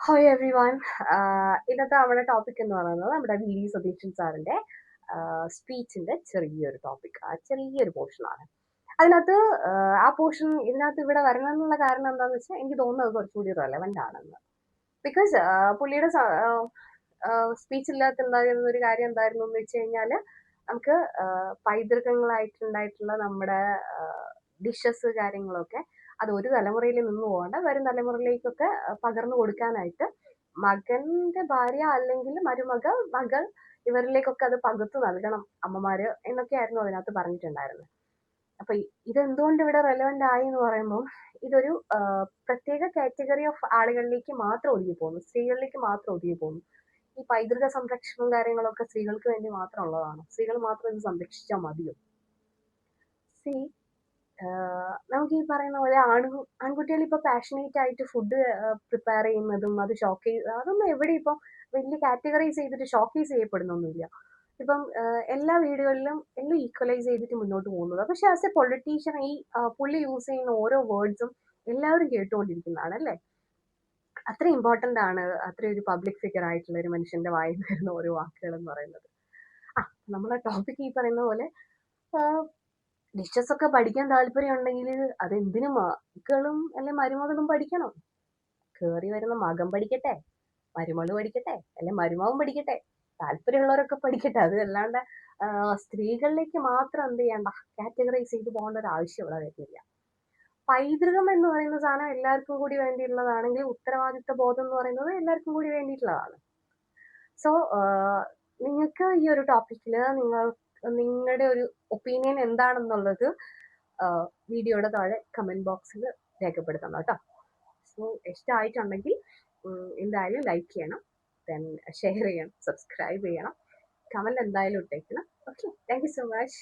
Hi every one. ഇന്നത്തെ നമ്മുടെ topic എന്ന് പറയുന്നത് നമ്മുടെ വി ഡി സതീശൻ സാറിന്റെ സ്പീച്ചിന്റെ ചെറിയൊരു ടോപ്പിക്, ചെറിയൊരു പോർഷനാണ്. അതിനകത്ത് ആ പോർഷൻ ഇതിനകത്ത് ഇവിടെ വരണം എന്നുള്ള കാരണം എന്താണെന്ന് വെച്ചാൽ എനിക്ക് തോന്നുന്നത് കുറച്ചുകൂടി റെലവെന്റ് ആണെന്ന്. ബിക്കോസ് പുള്ളിയുടെ സ്പീച്ചിനകത്ത് ഉണ്ടായിരുന്ന ഒരു കാര്യം എന്തായിരുന്നു എന്ന് വെച്ച് കഴിഞ്ഞാൽ നമുക്ക് പൈതൃകങ്ങളായിട്ടുണ്ടായിട്ടുള്ള നമ്മുടെ ഡിഷസ് കാര്യങ്ങളൊക്കെ അത് ഒരു തലമുറയിൽ നിന്ന് പോകണ്ട വരും തലമുറയിലേക്കൊക്കെ പകർന്നു കൊടുക്കാനായിട്ട് മകന്റെ ഭാര്യ അല്ലെങ്കിൽ മകൾ ഇവരിലേക്കൊക്കെ അത് പകുത്തു നൽകണം അമ്മമാര് എന്നൊക്കെയായിരുന്നു അതിനകത്ത് പറഞ്ഞിട്ടുണ്ടായിരുന്നത്. അപ്പൊ ഇതെന്തുകൊണ്ട് ഇവിടെ റെലവെന്റ് ആയി എന്ന് പറയുമ്പോൾ ഇതൊരു പ്രത്യേക കാറ്റഗറി ഓഫ് ആളുകളിലേക്ക് മാത്രം ഒതുങ്ങി പോകുന്നു, സ്ത്രീകളിലേക്ക് മാത്രം ഒതുങ്ങി പോകുന്നു. ഈ പൈതൃക സംരക്ഷണവും കാര്യങ്ങളൊക്കെ സ്ത്രീകൾക്ക് വേണ്ടി മാത്രം ഉള്ളതാണ്. സ്ത്രീകൾ മാത്രം ഇത് സംരക്ഷിച്ചാൽ മതിയോ? സി നമുക്ക് ഈ പറയുന്ന പോലെ ആൺകുട്ടികൾ ഇപ്പൊ പാഷനേറ്റ് ആയിട്ട് ഫുഡ് പ്രിപ്പയർ ചെയ്യുന്നതും അത് അതൊന്നും എവിടെ ഇപ്പം വലിയ കാറ്റഗറൈസ് ചെയ്തിട്ട് ഷോക്കേസ് ചെയ്യപ്പെടുന്നൊന്നുമില്ല. ഇപ്പം എല്ലാ വീടുകളിലും എല്ലാം ഈക്വലൈസ് ചെയ്തിട്ട് മുന്നോട്ട് പോകുന്നത്. പക്ഷെ ആസ് എ പൊളിറ്റീഷ്യൻ ഈ പുള്ളി യൂസ് ചെയ്യുന്ന ഓരോ വേർഡ്സും എല്ലാവരും കേട്ടുകൊണ്ടിരിക്കുന്നതാണ് അല്ലേ? അത്ര ഇമ്പോർട്ടന്റ് ആണ് അത്ര ഒരു പബ്ലിക് ഫിഗർ ആയിട്ടുള്ള ഒരു മനുഷ്യന്റെ വായിൽ വരുന്ന ഓരോ വാക്കുകൾ എന്ന് പറയുന്നത്. നമ്മളെ ടോപ്പിക് ഈ പറയുന്ന പോലെ ഡിഷസ് ഒക്കെ പഠിക്കാൻ താല്പര്യം ഉണ്ടെങ്കിൽ അതെന്തിനും മക്കളും അല്ലെ മരുമകളും പഠിക്കണം. കേറി വരുന്ന മകൻ പഠിക്കട്ടെ, മരുമകള് പഠിക്കട്ടെ, അല്ലെ മരുമകൻ പഠിക്കട്ടെ, താല്പര്യമുള്ളവരൊക്കെ പഠിക്കട്ടെ. അത് അല്ലാണ്ട് സ്ത്രീകളിലേക്ക് മാത്രം എന്ത് ചെയ്യണ്ട, കാറ്റഗറൈസ് ചെയ്ത് പോകേണ്ട ഒരു ആവശ്യം ഇവിടെ വരുന്നില്ല. പൈതൃകം എന്ന് പറയുന്ന സാധനം എല്ലാവർക്കും കൂടി വേണ്ടിയിട്ടുള്ളതാണെങ്കിൽ ഉത്തരവാദിത്ത ബോധം എന്ന് പറയുന്നത് എല്ലാവർക്കും കൂടി വേണ്ടിയിട്ടുള്ളതാണ്. സോ നിങ്ങൾക്ക് ഈ ഒരു ടോപ്പിക്കിൽ നിങ്ങളുടെ ഒരു ഒപ്പീനിയൻ എന്താണെന്നുള്ളത് വീഡിയോയുടെ താഴെ കമന്റ് ബോക്സിൽ രേഖപ്പെടുത്തണം കേട്ടോ. സോ ഇഷ്ടമായിട്ടുണ്ടെങ്കിൽ എന്തായാലും ലൈക്ക് ചെയ്യണം, ദെൻ ഷെയർ ചെയ്യണം, സബ്സ്ക്രൈബ് ചെയ്യണം, കമന്റ് എന്തായാലും ഇട്ടേക്കണം. Okay, thank you so much.